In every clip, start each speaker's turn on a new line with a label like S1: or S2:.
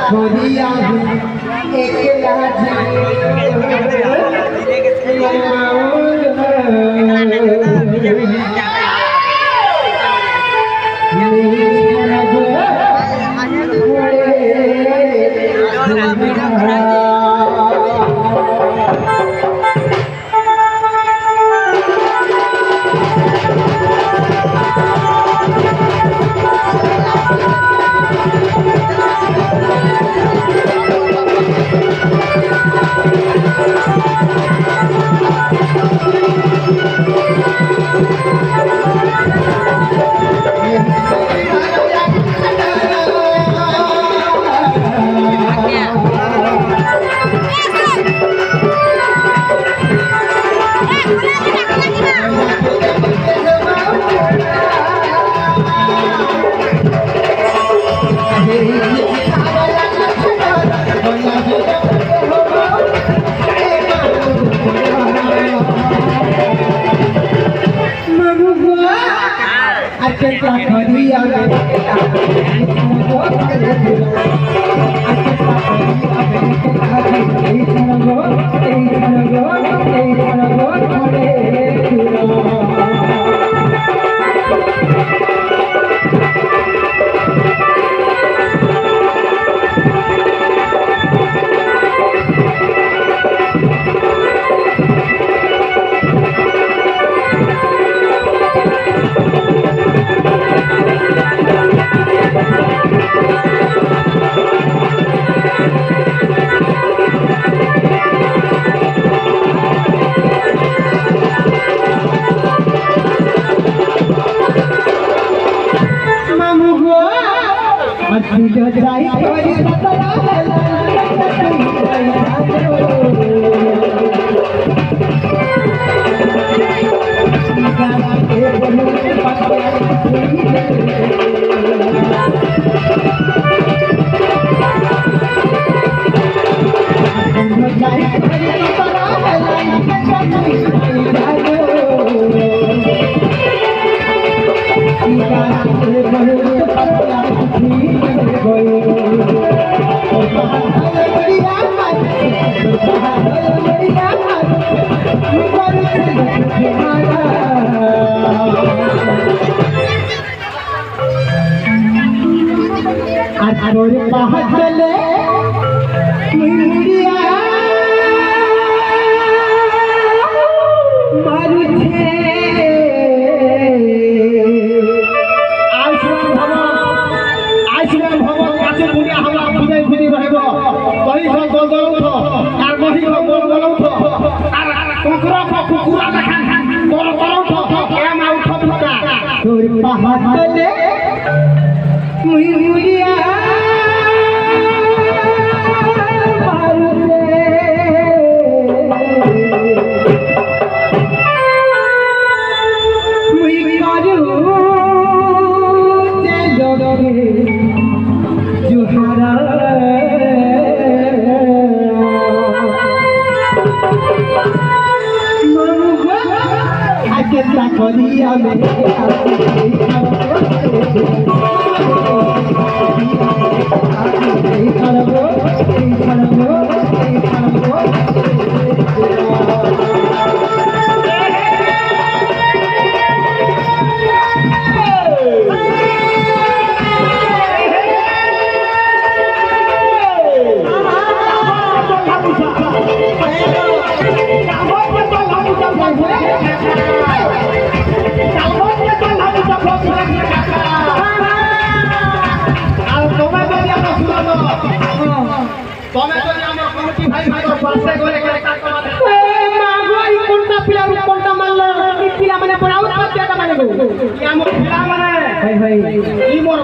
S1: छोड़िया एकला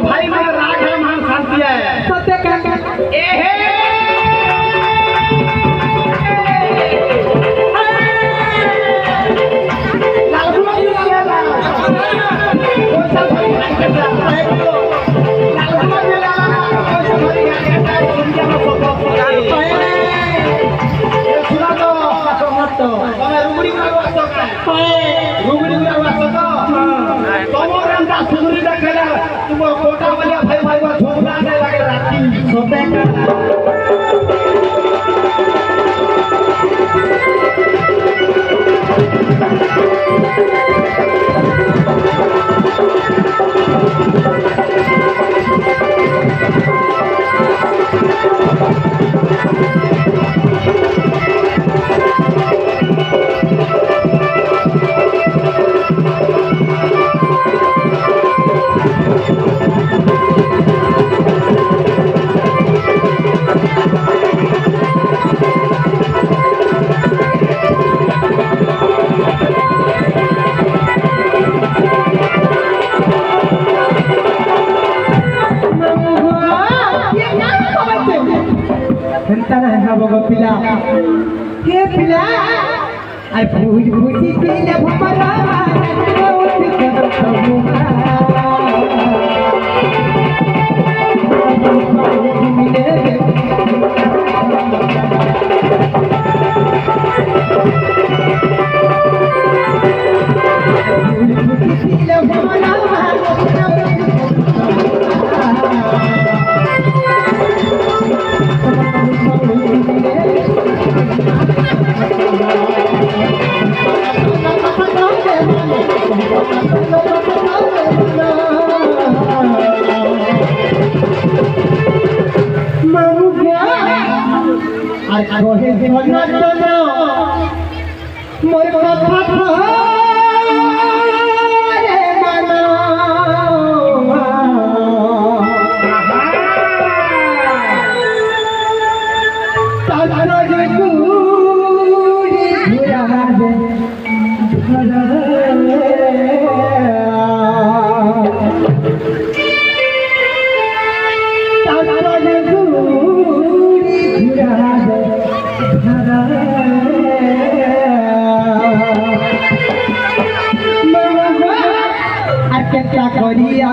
S1: भाई माने राग है महान शांति है सत्य का ए हे तुम कोटा वाला সবে पिला के पिला आई फूल फूटी पीले भमरा कहे जनार्दन मोर कथा रे माना तारा रे गुरी घुरा दे तारा रे गुरी घुरा दे क्या करिया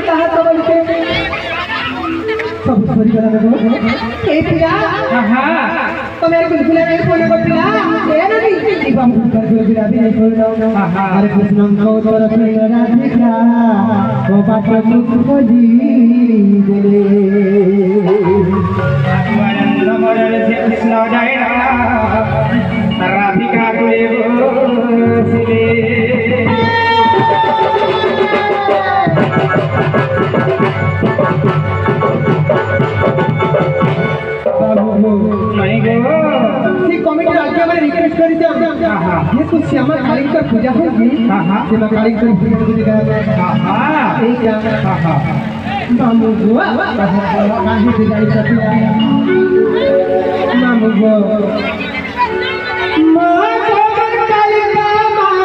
S1: कहा तो बोलते सब छोरी वाला में ए पिला हां तो मेरे बिल्कुल नहीं बोले को पिला ए ना भी बम कर दो पिला भी नहीं बोल हां अरे कृष्ण को तरफ में राधिका वो बात मुख बोली दे आनंद मरल से कृष्ण जाएगा राधिका को सिले कमेटी राज्य में रिक्वेस्ट कर दिया ये तो श्यामा काली का पूजा होगी श्यामा काली का पूजा होगी हां एक हां मामू बुआ काहे दिखाई करती मामू बुआ मां काली का मां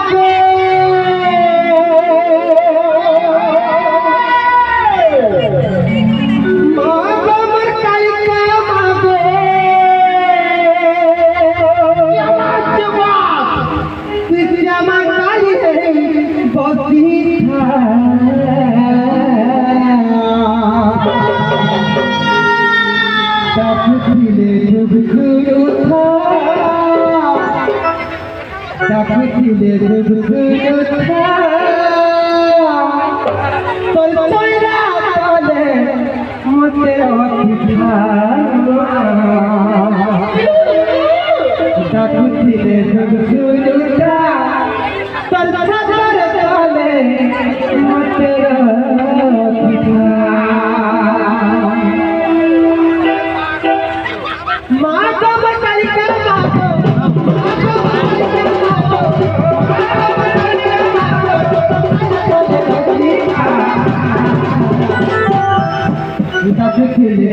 S1: ছিলে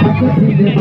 S1: aku ছিলে